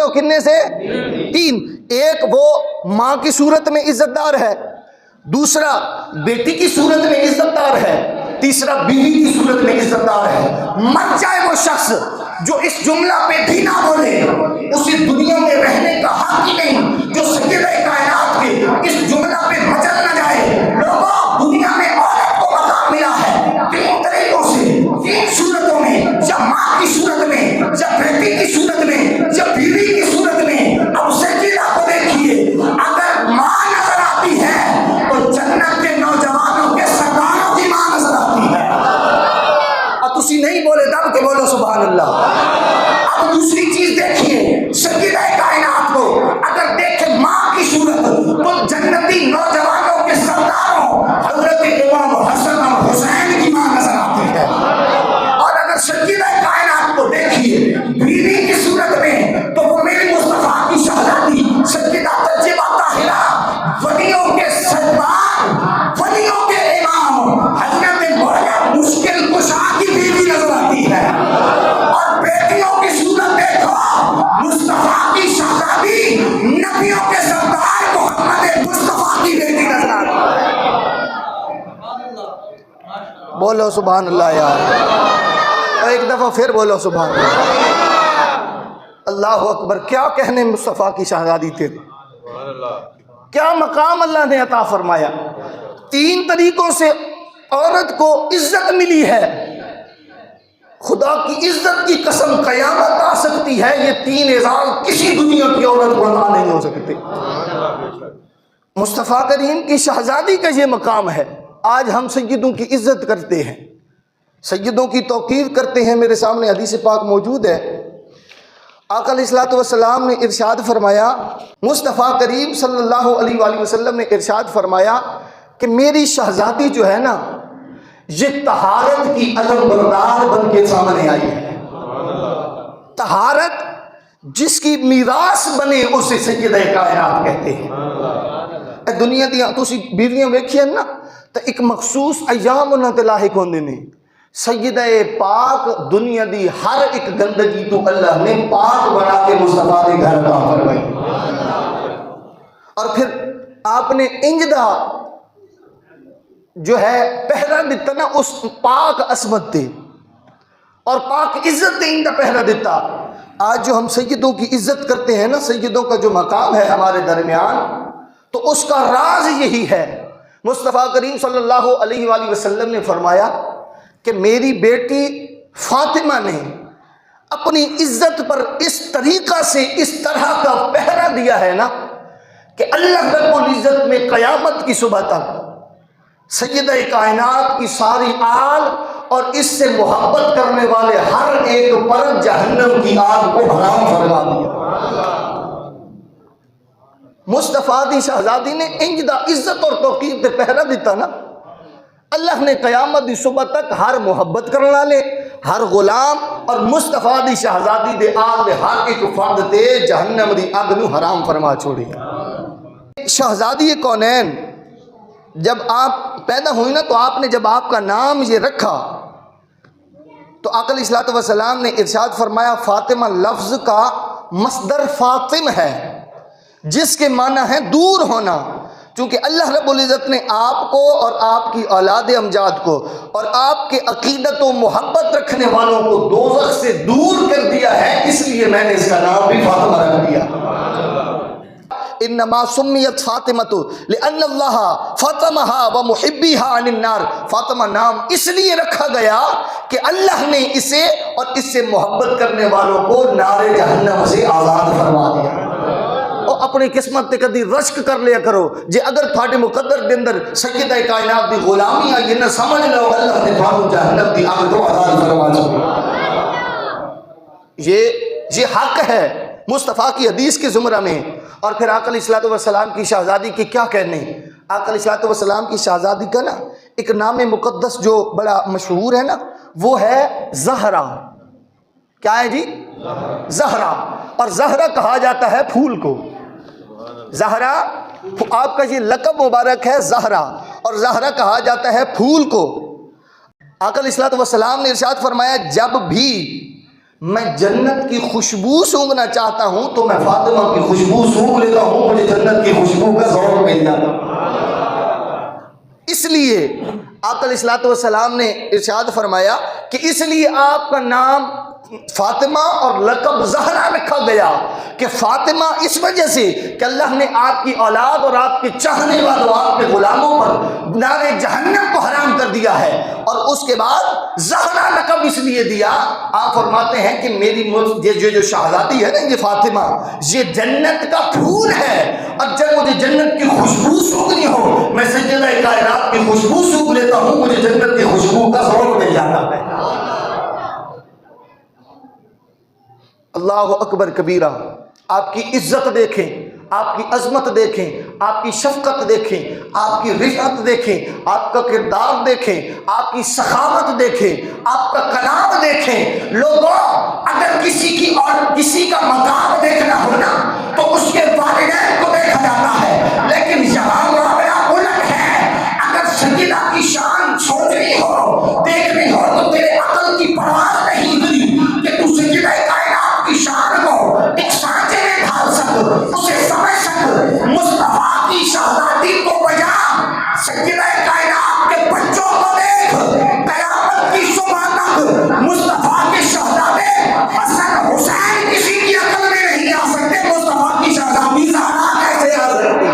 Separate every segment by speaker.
Speaker 1: ہو کتنے سے؟ تین۔ ایک وہ ماں کی صورت میں عزت دار ہے، دوسرا بیٹی کی صورت میں عزت دار ہے، تیسرا بیوی کی صورت میں عزت دار ہے۔ مر جائے وہ شخص جو اس جملہ پہ بھی نہ بولے، اسی دنیا میں رہنے کا حق ہی نہیں۔ جو سیدہ کائنات کے اس جملہ پہ مچل نہ جائے۔ لوگوں، دنیا میں عورت کو مقام ملا ہے تین طریقوں سے، تین صورتوں میں، یا ماں کی صورت میں، یا بیٹی کی صورت میں، یا بیوی کی صورت میں۔ اب سیدہ کو دیکھیے، اگر ماں نظر آتی ہے تو جنت کے نوجوانوں کے سرداروں کی ماں نظر آتی ہے۔ اب تسی نہیں بولے دب کے بولو سبحان اللہ۔ اب دوسری چیز دیکھیے، سیدہ کائنات کو اگر دیکھیں ماں کی صورت تو جنتی نوجوانوں کے سرداروں حضرت امام حسن اور حسین کی ماں نظر آتی ہے۔ اور اگر سیدہ کائنات کو دیکھیے بیوی کی صورت میں تو وہ میری مصطفیٰ کی شہزادی سیدہ طیبہ طاہرہ، ولیوں کے سردار، ولیوں کے امام حضرت مولا مشکل کشا کی بیوی نظر آتی ہے۔ اور بیٹیوں کی صورت دیکھو، مصطفیٰ کی شہزادی، نبیوں کے سردار محمد مصطفیٰ کی بیٹی نظر آتی ہے۔ بولو سبحان اللہ یار، ایک دفعہ پھر بولو سبحان اللہ۔ اللہ اکبر، کیا کہنے مصطفیٰ کی شہزادی تیری، کیا مقام اللہ نے عطا فرمایا۔ تین طریقوں سے عورت کو عزت ملی ہے، خدا کی عزت کی قسم قیامت آ سکتی ہے، یہ تین اعزاز کسی دنیا کی عورت کو عطا نہیں ہو سکتے۔ مصطفیٰ کریم کی شہزادی کا یہ مقام ہے۔ آج ہم سیدوں کی عزت کرتے ہیں، سیدوں کی توقیر کرتے ہیں۔ میرے سامنے حدیث پاک موجود ہے، آقا علیہ الصلوۃ والسلام نے ارشاد فرمایا، مصطفیٰ کریم صلی اللہ علیہ وآلہ وسلم نے ارشاد فرمایا کہ میری شہزادی جو ہے نا، یہ طہارت کی علم بردار بن کے سامنے آئی ہے۔ طہارت جس کی میراث بنے اسے سیدہ کائنات کہتے ہیں۔ دنیا دیا تسی بیویاں ویکھیے نا تو ایک مخصوص ایام انہاں تے لاحق ہوندے نے۔ سیدہ پاک دنیا دی ہر ایک گندگی تو اللہ نے پاک بنا کے مصطفیٰ کے گھر عطا فرمائی۔ اور پھر آپ نے انجدہ جو ہے پہرا دیتا نا اس پاک عصمت تے اور پاک عزت تے انجدہ پہرا دیتا۔ آج جو ہم سیدوں کی عزت کرتے ہیں نا، سیدوں کا جو مقام ہے ہمارے درمیان، تو اس کا راز یہی ہے۔ مصطفیٰ کریم صلی اللہ علیہ وآلہ وسلم نے فرمایا کہ میری بیٹی فاطمہ نے اپنی عزت پر اس طریقہ سے، اس طرح کا پہرا دیا ہے نا کہ اللہ رب العزت میں قیامت کی صبح تک سیدہ کائنات کی ساری آل اور اس سے محبت کرنے والے ہر ایک پر جہنم کی آگ کو حرام فرما دیا۔ مصطفیٰ دی شہزادی نے انجدہ عزت اور توقیر تے پہرا دیتا نا، اللہ نے قیامت دی صبح تک ہر محبت کرنے والے، ہر غلام اور مصطفیٰ دی شہزادی دے آگ دے ہر ایک فرد تے جہنم دی آگ نو حرام فرما چھوڑی۔ شہزادی کونین جب آپ پیدا ہوئی نا، تو آپ نے جب آپ کا نام یہ رکھا تو آقا علیہ الصلوۃ والسلام نے ارشاد فرمایا، فاطمہ لفظ کا مصدر فاطم ہے جس کے معنی ہے دور ہونا، چونکہ اللہ رب العزت نے آپ کو اور آپ کی اولاد امجاد کو اور آپ کے عقیدت و محبت رکھنے والوں کو دوزخ سے دور کر دیا ہے، اس لیے میں نے اس کا نام بھی فاطمہ رکھ دیا۔ انما سمیت فاطمۃ لان اللہ فاطمها ومحبیها عن النار، فاطمہ نام اس لیے رکھا گیا کہ اللہ نے اسے اور اس سے محبت کرنے والوں کو نار جہنم سے آزاد فرما دیا۔ اور اپنی قسمت تے کدی رشک کر لیا کرو، جے اگر تھوڑے مقدر دے اندر سیدہ کائنات دی غلامی آئی نہ سمجھ لو اللہ نے تھانوں جہنم دی آگ تو آزاد فرما دیا۔ یہ حق ہے مصطفیٰ کی حدیث کے زمرہ میں۔ اور پھر آقا علیہ الصلوۃ والسلام کی شہزادی کی کیا کہنے، آقا علیہ الصلوۃ والسلام کی شہزادی کا نا ایک نام مقدس جو بڑا مشہور ہے نا، وہ ہے زہرا۔ کیا ہے جی؟ زہرا۔ اور زہرا کہا جاتا ہے پھول کو۔ زہرا آپ کا یہ لقب مبارک ہے زہرا، اور زہرا کہا جاتا ہے پھول کو۔ آقا علیہ الصلوۃ والسلام نے ارشاد فرمایا، جب بھی میں جنت کی خوشبو سونگھنا چاہتا ہوں تو میں فاطمہ کی خوشبو سونگھ لیتا ہوں، مجھے جنت کی خوشبو کا ذوق مل جاتا ہے۔ اس لیے آقا علیہ الصلوۃ والسلام نے ارشاد فرمایا کہ اس لیے آپ کا نام فاطمہ اور لقب زہرا رکھا گیا کہ فاطمہ اس وجہ سے کہ اللہ نے آپ کی اولاد اور آپ کے چاہنے والوں، آپ کے غلاموں پر نار جہنم کو حرام کر دیا ہے، اور اس کے بعد زہرا لقب اس لیے دیا، آپ فرماتے ہیں کہ میری جو شہزادی ہے نا یہ فاطمہ، یہ جنت کا پھول ہے، اور جب مجھے جنت کی خوشبو سونگھنی ہو میں سیدہ کائنات کی خوشبو سونگھ لیتا ہوں، مجھے جنت کی خوشبو کا ذوق مل جاتا ہے۔ اللہ اکبر کبیرہ۔ آپ کی عزت دیکھیں، آپ کی عظمت دیکھیں، آپ کی شفقت دیکھیں، آپ کی رفعت دیکھیں، آپ کا کردار دیکھیں، آپ کی سخاوت دیکھیں، آپ کا کلام دیکھیں۔ لوگوں، اگر کسی کی اور کسی کا مقام دیکھنا ہونا تو اس کے والدین کو دیکھا جاتا ہے، لیکن یہاں معاملہ الٹ ہے۔ اگر سیدہ کی شان سوچنی ہو، دیکھنی ہو تو تیرے عقل کی پرواز نہیں ہوئی کہ تو سیدہ کائنات کی شان کو ایک سانچے میں ڈھال سک، اسے سمجھ سک۔ مصطفیٰ کی شہزادی کو بجا سیدہ کائنات کے بچوں کو دیکھ، قیامت کی صبح تک مصطفیٰ کے شہزادے حسن حسین کسی کی عقل میں نہیں آ سکتے، مصطفیٰ کی شہزادی زہرا کیسے آ سکتی؟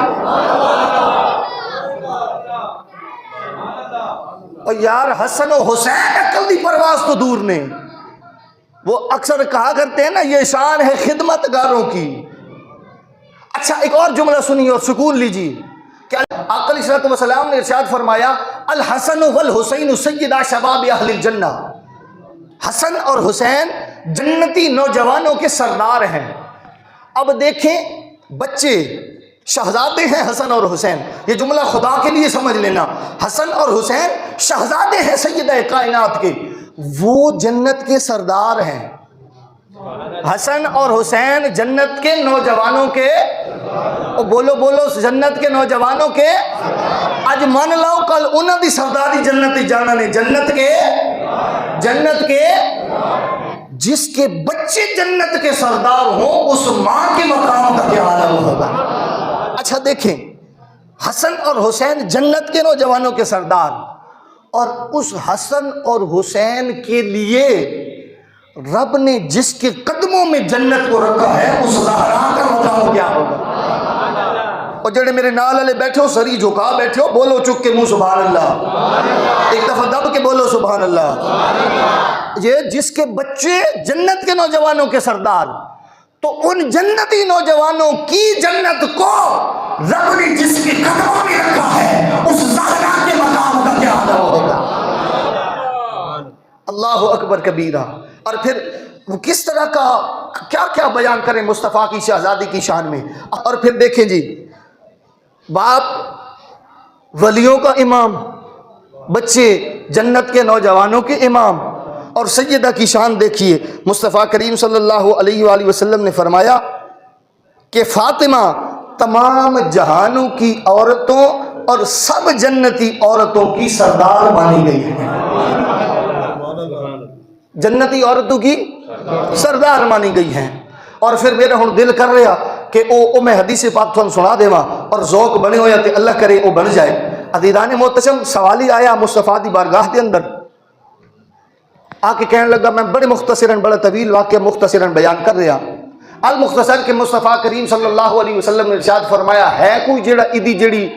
Speaker 1: اور یار حسن و حسین عقل دی پرواز تو دور نے، وہ اکثر کہا کرتے ہیں نا یہ شان ہے خدمت گاروں کی۔ اچھا ایک اور جملہ سنیے اور سکون لیجیے کہ آقا علیہ الصلوۃ والسلام نے ارشاد فرمایا الحسن والحسین سیدا شباب اہل الجنہ، حسن اور حسین جنتی نوجوانوں کے سردار ہیں۔ اب دیکھیں بچے شہزادے ہیں حسن اور حسین، یہ جملہ خدا کے لیے سمجھ لینا، حسن اور حسین شہزادے ہیں سیدہ کائنات کے، وہ جنت کے سردار ہیں۔ حسن اور حسین جنت کے نوجوانوں کے، بولو بولو، جنت کے نوجوانوں کے، اج من لو کل انہوں دی سرداری جنت جانا نے، جنت کے جس کے بچے جنت کے سردار ہوں اس ماں کے مقام کا کیا عالم ہوگا۔ اچھا دیکھیں حسن اور حسین جنت کے نوجوانوں کے سردار، اور اس حسن اور حسین کے لیے رب نے جس کے قدموں میں جنت کو رکھا ہے اس زہرا کا مقام کیا ہوگا۔ اور جڑے میرے نال والے بیٹھے ہو سری جھکا بیٹھے ہو، بولو چک کے منہ سبحان اللہ، ایک دفعہ دب کے بولو سبحان اللہ۔ یہ جس کے بچے جنت کے نوجوانوں کے سردار، تو ان جنتی نوجوانوں کی جنت کو رب نے جس کے قدموں میں رکھا ہے اس زہرا کے مقام کا کیا عالم ہوگا۔ اللہ اکبر کبیرہ۔ اور پھر وہ کس طرح کا کیا کیا بیان کریں مصطفیٰ کی شہزادی کی شان میں۔ اور پھر دیکھیں جی، باپ ولیوں کا امام، بچے جنت کے نوجوانوں کے امام، اور سیدہ کی شان دیکھیے۔ مصطفیٰ کریم صلی اللہ علیہ وآلہ وسلم نے فرمایا کہ فاطمہ تمام جہانوں کی عورتوں اور سب جنتی عورتوں کی سردار مانی گئی ہے، جنتی عورتوں کی سردار مانی گئی ہیں۔ اور پھر میرا ہن دل کر رہا کہ او میں حدیث پاک تھانوں سنا دیواں اور ذوق بنے ہویا تے اللہ کرے او بن جائے۔ عزیزان محتشم، سوال ہی آیا مصطفیٰ دی بارگاہ دے اندر، آ کے کہنے لگا، میں بڑے مختصراً بڑا طویل واقعہ مختصراً بیان کر رہا، المختصر کہ مصطفیٰ کریم صلی اللہ علیہ وسلم نے ارشاد فرمایا ہے کوئی جیڑا ایدی جیڑی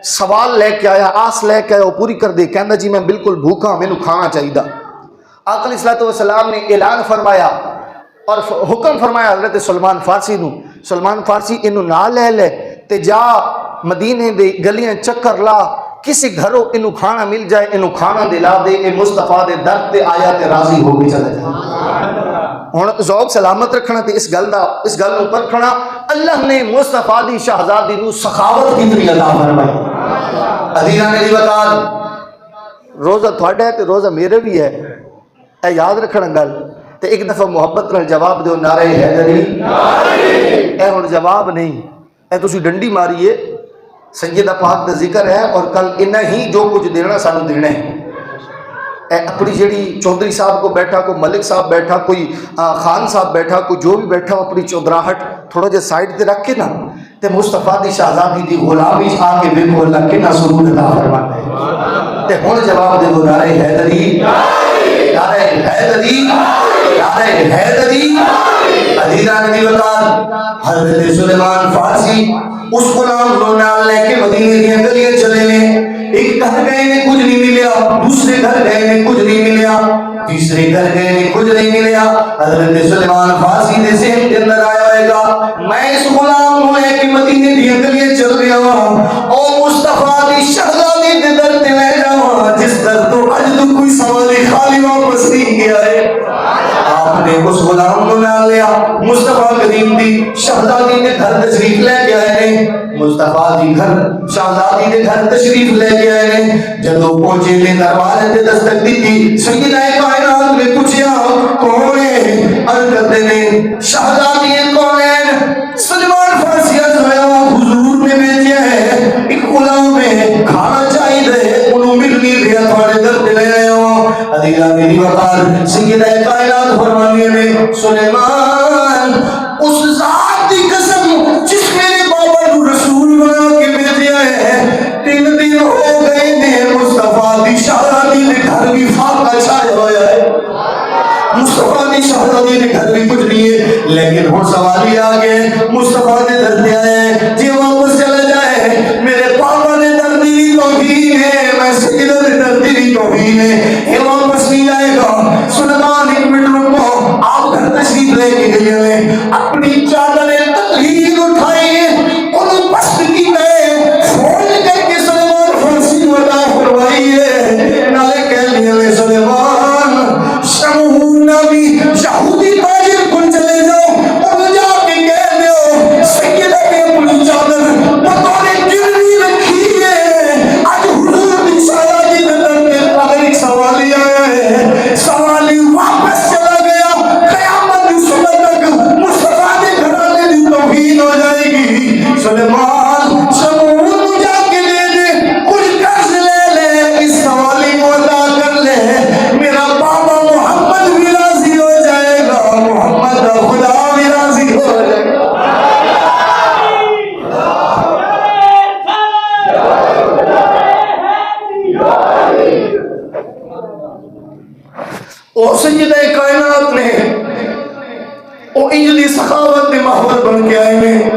Speaker 1: سوال لے کے آیا، آس لے کے آیا وہ پوری کر دے، کہندا جی میں بالکل بھوکا، مینوں کھانا چاہیے۔ آقا علیہ الصلوۃ والسلام نے اعلان فرمایا اور حکم فرمایا حضرت سلمان فارسی نو، سلمان فارسی انہوں نہ لے لے تے جا مدینے دے گلیاں چکر لا، کسی گھروں انہوں کھانا مل جائے انہوں کھانا دلا دے، اے مصطفیٰ دے در تے آیا تے راضی ہو کے چلا جائے۔ ہن ذوق سلامت رکھنا تے اس گل نو پرکھنا، اللہ نے مصطفیٰ دی شہزادی نو سخاوت کتنی عطا فرمائی۔ عزیزاں میری بتا، روزہ تھوڑا ہے تے روزہ میرے بھی ہے، اے یاد رکھنا گل تے ایک دفعہ محبت نال جواب دیو، نعرہ حیدری، اے ہن جواب نہیں، اے تسی ڈنڈی ماریے، سیدہ پاک کا ذکر ہے اور کل انہا ہی جو کچھ دینا سانو دینا ہے۔ اپنی جڑی چودھری صاحب کو بیٹھا، کوئی ملک صاحب بیٹھا، کوئی خان صاحب بیٹھا، کوئی جو بھی بیٹھا، اپنی چودراہٹ تھوڑا جہا سائڈ تے رکھ کے نا تے مصطفیٰ دی شہزادی دی غلامی آ کے ویکھو اللہ کنا سرور عطا فرماتا ہے۔ تے ہن جواب دے دو نعرہ حیدری، نعرہ حیدری، نعرہ حیدری۔ عزیزان نبی وطن حضرت سلیمان فارسی اس غلام کو نال لے کے مدینے کی گلیاں چلے نے، ایک گھر گئے نے کچھ نہیں ملیا، دوسرے گھر گئے نے کچھ نہیں ملیا، تیسرے گھر گئے نے کچھ نہیں ملیا۔ حضرت سلیمان فارسی نے ذہن کے اندر آیا ہوئے گا میں اس غلام کو لے کے مدینے کی گلیاں چل گیا ہوں اور مصطفیٰ دی شہزادی دے در تے لے جاواں جس در تو اج تو کوئی سوالی خالی واپس نہیں گیا ہے۔ آپ نے اس غلام کو نہ لیا، مصطفیٰ کریم دی شہزادی کے گھر تشریف لے کے آئے نے، مصطفیٰ دی گھر شہزادی کے گھر تشریف لے کے آئے نے۔ جدو پہنچے نے دروازے تے دستک دی، سیدہ کائنات نے پوچھا کون ہے؟ عرض کرتے نے شہزادی کون ہے؟ سلیمان فارسی عرض ہویا حضور نے بھیجا ہے، ایک غلام ہے کھانا چاہیے انہوں مل نہیں دیا تھوڑے در تے لے آئے ہو۔ عزیزہ میری وقار سیدہ کائنات فرمانے میں سلیمان اس ذات دی قسم جس میرے بابا نو رسول بنا کے بھیجا ہے، 3 دن ہو گئے نے مصطفیٰ دی شہزادی نے گھر بھی فاقہ چھایا ہوا ہے، مصطفیٰ دی شہزادی نے گھر بھی کچھ نہیں ہے، لیکن ہو سوال ہی آگے مصطفیٰ نے درد آئے جی واپس چلا جائے، میرے پاپا نے دردی توہین ہے، میں سیدہ نے دردی توہین ہے، یہ واپس نہیں جائے گا۔ سلیمان 1 منٹ رکو، آپ گھر تشریف لے کے گئے ہیں، اپنی چادر تطہیر اٹھائی انہوں پست کی گئے فون کر کے سلیمان فارسی وطا فرمائی ہے، نالے کہہ لیا سلیمان شمعون نبی یہودی تاجر کن چلے جاؤ انہوں جا کے کہہ دیو سیدہ نے اپنی چادر بطور گروی رکھی ہے، آج حضور دی شہزادی نے درد اگر ایک سوالی آیا ہے، سوالی واپس چلا گیا، قیامت کی صبح تک مصطفیٰ نے گھرانے دی توہین ہو جائے گی۔ سلیمان شمعون جا کے دے دے، کچھ قرض لے لے، اس سوالی کو ادا کر لے، میرا بابا محمد بھی راضی ہو جائے گا، محمد خدا بھی راضی ہو جائے گا۔ اور سیدہ کائنات نے وہ انجلی سخاوت کے ماحول بن کے آئے ہیں،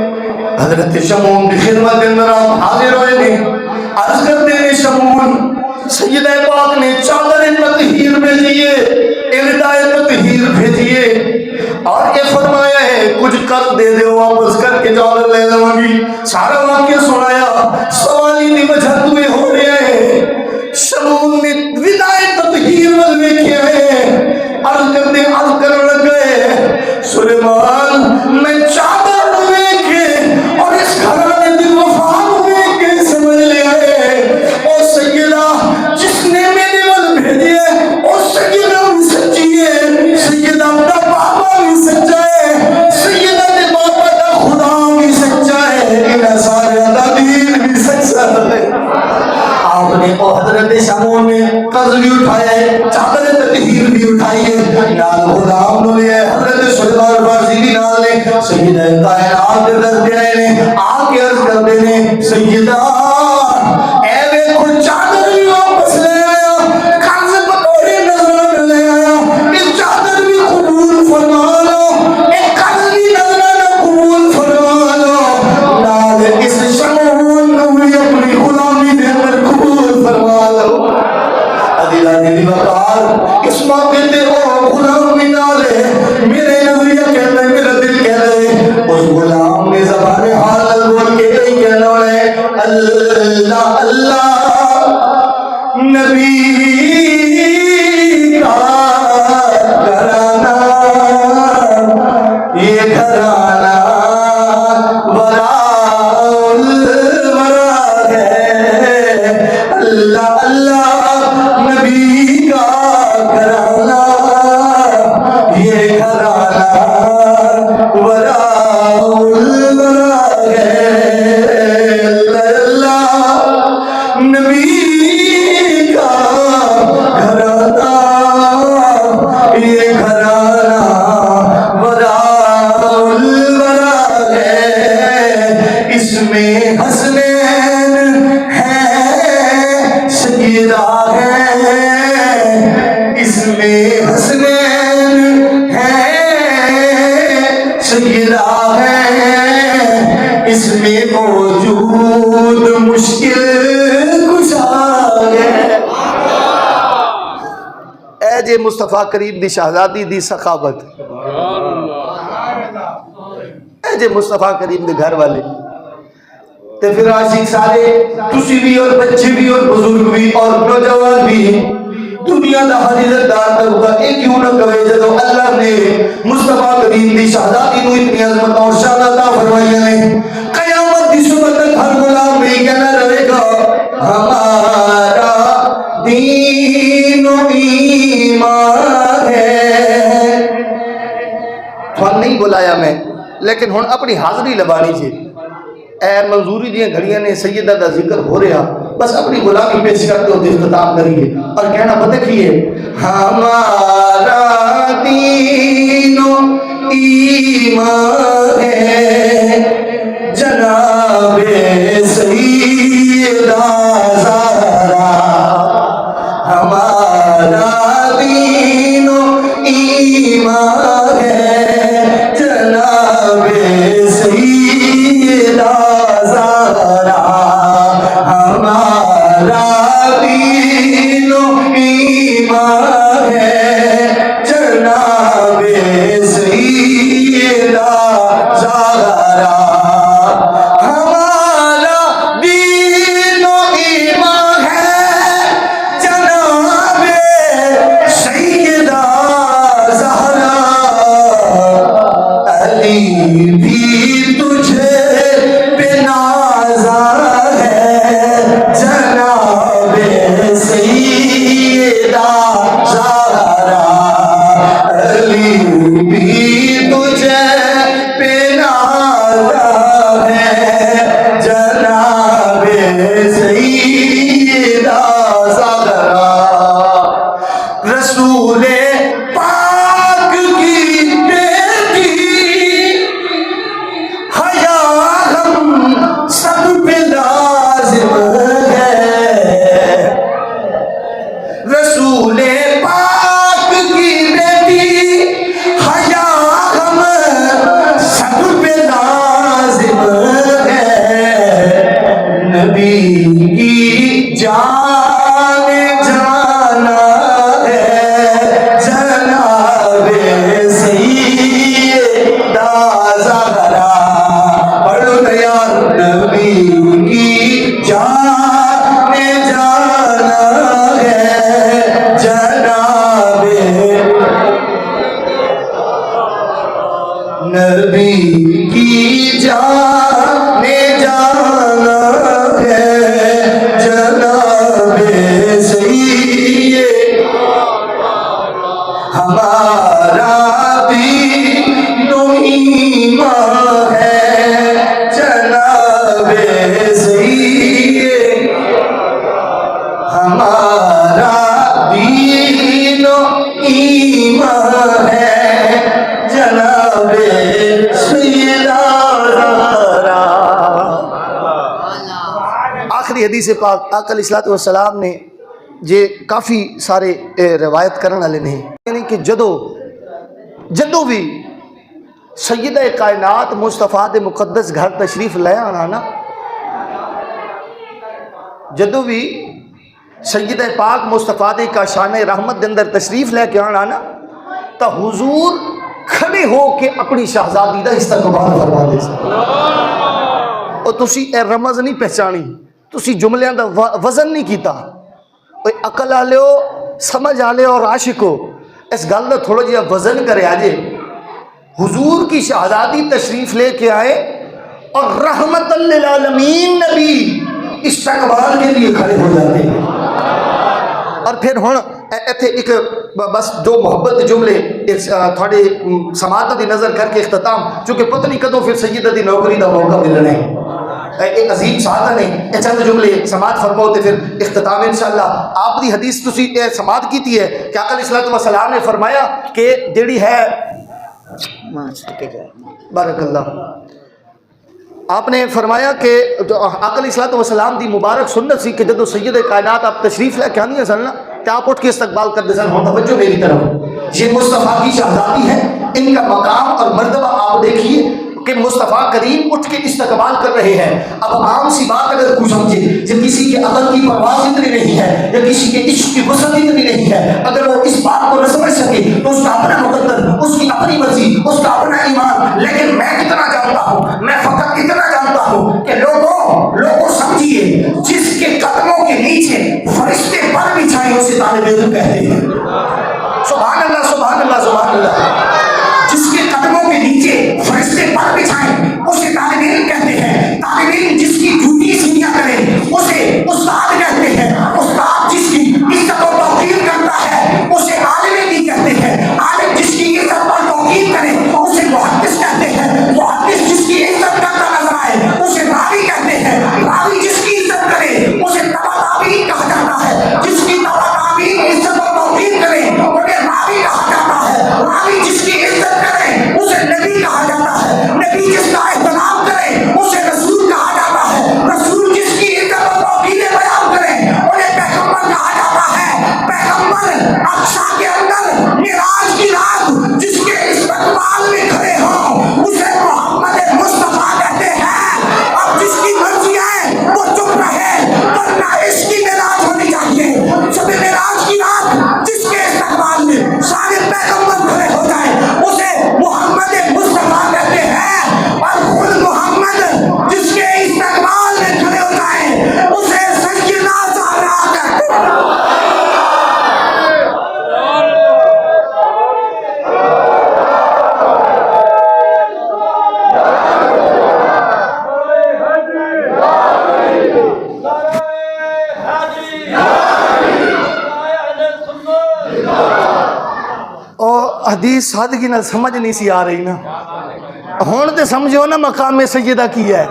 Speaker 1: حضرت شمعون کی خدمت اندر آپ حاضر ہوئے ہیں، عرض کرتے ہیں شمعون سیدہ پاک نے چادر تطہیر بھیجیے، اردائے تطہیر بھیجیے اور یہ فرمایا ہے کچھ قرض دے دے واپس کر کے چادر لے لوں گی۔ سارا واقعہ سنایا، سوالی نہیں وجہ تمہیں ہو رہے ہیں۔ شمعون نے ودائے تطہیر ول ویکھے ہیں، عرض کرتے عرض کرنے لگے سلیمان میں چادر ویکھے اور اس گھرانے دی وفا ویکھے سمجھ لیا ہے او سیدہ جس نے میرے ول بھیجے او سیدہ بھی سچی ہے، سیدہ دا بابا بھی سچا ہے، سیدہ دے بابا دا خدا بھی سچا ہے، انہاں سارے دا دین بھی سچا ہے۔ آپ نے او حضرت شمعون نے قرض بھی اٹھایا ہے، چادر تطہیر بھی اٹھائی ہے، نال غلام نو لیا ہے، حضرت سلیمان فارسی بھی نال نے، سیدہ کائنات دے درد آئے نے، آ کے عرض کرتے نے سیدہ اے ویکھو چادر بھی واپس لے آیا، قرض بطور نظرانہ لے آیا، اس چادر بھی قبول فرما لو، ایک قرض بھی نظرانہ قبول فرما لو، نال اس شمعون نو بھی اپنی غلامی دے اندر قبول فرما لو۔ عزیزہ میری وقار اس موقع تے او غلام بھی نالے، میرے نظریہ کہتا ہے میرا دل کہتا ہے اس غلام نے زبان حال بول کے نہیں کہنا ہے اللہ اللہ نبی کا گھرانہ یہ گھرانہ وراء الورا ہے، اللہ اللہ نبی کا گھرانہ یہ گھرانہ وراء الورا ہے، اللہ اللہ نبی کا گھرانہ سیدہ ہے اس میں موجود مشکل کشا ہے۔ اے جے مصطفیٰ کریم دی شہزادی دی سخاوت، اے جے مصطفیٰ کریم دے گھر والے تے پھر عاشق سارے تسی بھی اور بچے بھی اور بزرگ بھی اور نوجوان بھی دنیا دا ہر عزتدار طبقہ ایک کیوں نہ کہے جدو اللہ نے مصطفیٰ کریم دی شہزادی نو اتنی عظمت اور شان عطا فرمائی ہے، قیامت دی صبح تک ہر غلام نہیں کہنا رہے گا ہمارا دین و ایمان ہے۔ تھوڑا نہیں بلایا میں لیکن ہن اپنی حاضری لبانی جی، اے منظوری دیاں گھڑیاں نے سیدہ دا ذکر ہو رہا، بس اپنی غلامی پیش کرتے ہوتے اختتام کریے اور کہنا پتہ کیے ہمارا دین و ایمان ہے جناب سیدہ زہرا، ہمارا دین و ایمان ہے جناب سیدہ زہرا، ہمارا دین و ایمان ہے جناب سیدہ زہرا، ہمارا دین و ایمان ہے جناب سیدہ زہرا، علی بھی تجھے پہ نازا ہے جناب سیدہ زہرا، علی بھی تجھے پہ نازا ہے جناب سیدہ زہرا، رسول پاک کی بیٹی حیا ہم سب پہ لازم ہے، رسول پاک کی بیٹی حیا ہم سب پہ لازم ہے، نبی کی جان جانا ہے جناب سیدہ زہرا، پڑھو نا یار، نبی کی جان جانا ہے جناب، نبی کی جان جانا ہے جناب سید، ہمارا دین و ایمان ہے جناب سید، ہمارا دین و ایمان ہے جناب سیدہ زہرا۔ آخری حدیث پاک آقا علیہ الصلوۃ والسلام نے جے کافی سارے روایت کرنے والے نہیں، یعنی کہ جدو بھی سیدہ کائنات مصطفیٰ دے مقدس گھر تشریف لے آنا نا، جدو بھی سیدہ پاک مصطفیٰ دے کاشان رحمت دے اندر تشریف لے کے آنا نا، تا حضور کھڑے ہو کے اپنی شہزادی دا استقبال فرما دے سکتے، اور تسی اے رمز نہیں پہچانی، تسی جملیاں دا وزن نہیں کیتا، عقل آلے ہو، سمجھ آلے اور عاشق ہو، اس گل دا تھوڑا جہا وزن کرے آجے، حضور کی شہزادی تشریف لے کے آئے اور رحمت للعالمین نبی استقبال کے لیے کھڑے ہو جاتے ہیں، اور پھر ہن ایتھے ایک بس دو محبت جملے تھوڑے سماعت دی نظر کر کے اختتام، چونکہ پتہ نہیں کدوں پھر سیدہ دی نوکری دا موقع ملنا ہے، ایک عظیم سعادت نے یہ چند جملے سماعت فرماؤ تے پھر اختتام انشاءاللہ۔ آپ دی حدیث تسی سماعت کیتی ہے کہ آقا علیہ الصلوۃ والسلام نے فرمایا کہ جیڑی ہے بارک اللہ، آپ نے فرمایا کہ آقا علیہ الصلوۃ والسلام دی مبارک سنت سی کہ جدو سید کائنات آپ تشریف لے کے آنی سن نا تے آپ اٹھ کے استقبال کرتے سن، ہن توجہ میری طرف یہ مصطفیٰ کی شہزادی ہے، ان کا مقام اور مرتبہ آپ دیکھیے کہ مصطفیٰ کریم اٹھ کے استقبال کر رہے ہیں۔ اب عام سی بات اگر کوئی سمجھے جب کسی کے عقل کی پرواز اتنی نہیں ہے یا کسی کے عشق کی وسعت اتنی نہیں ہے، اگر وہ اس بات کو نہ سمجھ سکے تو اس کا اپنا مقدر، اس کی اپنی مرضی، اس کا اپنا ایمان۔ لیکن میں کتنا جانتا ہوں، میں فقط اتنا جانتا ہوں کہ لوگوں سمجھیے، جس کے قدموں کے نیچے فرشتے پر بچھائے اسے طالب علم کہتے ہیں۔ سبحان اللہ سبحان اللہ سبحان اللہ۔ جس کے قدموں کے نیچے فرشتے پر بچھائیں اسے طالب علم کہتے ہیں۔ طالب علم جس کی جھوٹی سیدھیاں کرے اسے استاد کہتے ہیں۔ استاد جس کی عزت و توقیر کرتا ہے اسے عالم بھی کہتے ہیں۔ عالم جس کی عزت اور توقیر کرے اسے محدث کہتے ہیں۔ محدث جس کی عزت کرتا نظر آئے اسے راوی کہتے ہیں۔ راوی جس کی عزت کرے اسے تبع تابعین کہا جاتا ہے۔ جس کی تبع تابعین عزت و توقیر کرے انہیں راوی کہا جاتا ہے۔ راوی جس کی عزت کرے اسے نبی کہا جاتا ہے۔ نبی جس کا احترام کرے اسے رسول کہا جاتا ہے۔ رسول جس کی عزت و توقیر بیان کرے انہیں پیغمبر کہا جاتا ہے۔ پیغمبر اقصی کے اندر معراج کی رات جس کے استقبال میں کھڑے ہوں اسے محمد مصطفیٰ کہتے ہیں۔ اب جس کی مرضی ہے وہ چپ رہے، ورنہ اس کی معراج ہونی چاہیے۔ شب معراج کی رات جس کے استقبال میں سارے پیغمبر کھڑے ہو جائیں اسے محمد مصطفیٰ کہتے ہیں، اور خود محمد جس کے استقبال میں کھڑے ہو جائیں اسے سیدنا زہرا کہتے ہیں۔ حدیث سادگی نہ سمجھ نہیں سی آ رہی نا، ہون تے سمجھو نا مقام سیدہ کی ہے،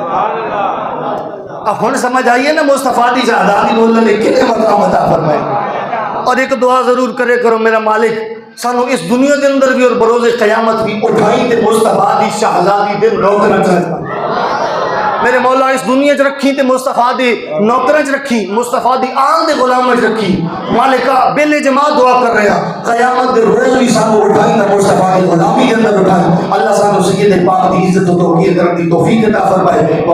Speaker 1: اب ہون سمجھ آئیے نا مصطفیٰ دی شہزادی مولا نے کنے مقام عطا فرمائے۔ اور ایک دعا ضرور کرے کرو، میرا مالک سانو اس دنیا کے اندر بھی اور بروز قیامت بھی اٹھائی تے مصطفیٰ دی شہزادی دے نوکرہ چاہتا۔ میرے مولا اس دنیا چ رکھی تے مصطفیٰ دی نوکرہ چ رکھی، مصطفیٰ دی آن دے غلامہ چ رکھی۔ مالکہ بے جماعت دعا کر رہے ہیں قیامت دے روز بھی سانو اٹھائی نا مصطفیٰ دی غلامی کے اندر اٹھائی۔ اللہ سانو سید پاک دی عزت و توقیر کرنے دی توفیق عطا فرمائے۔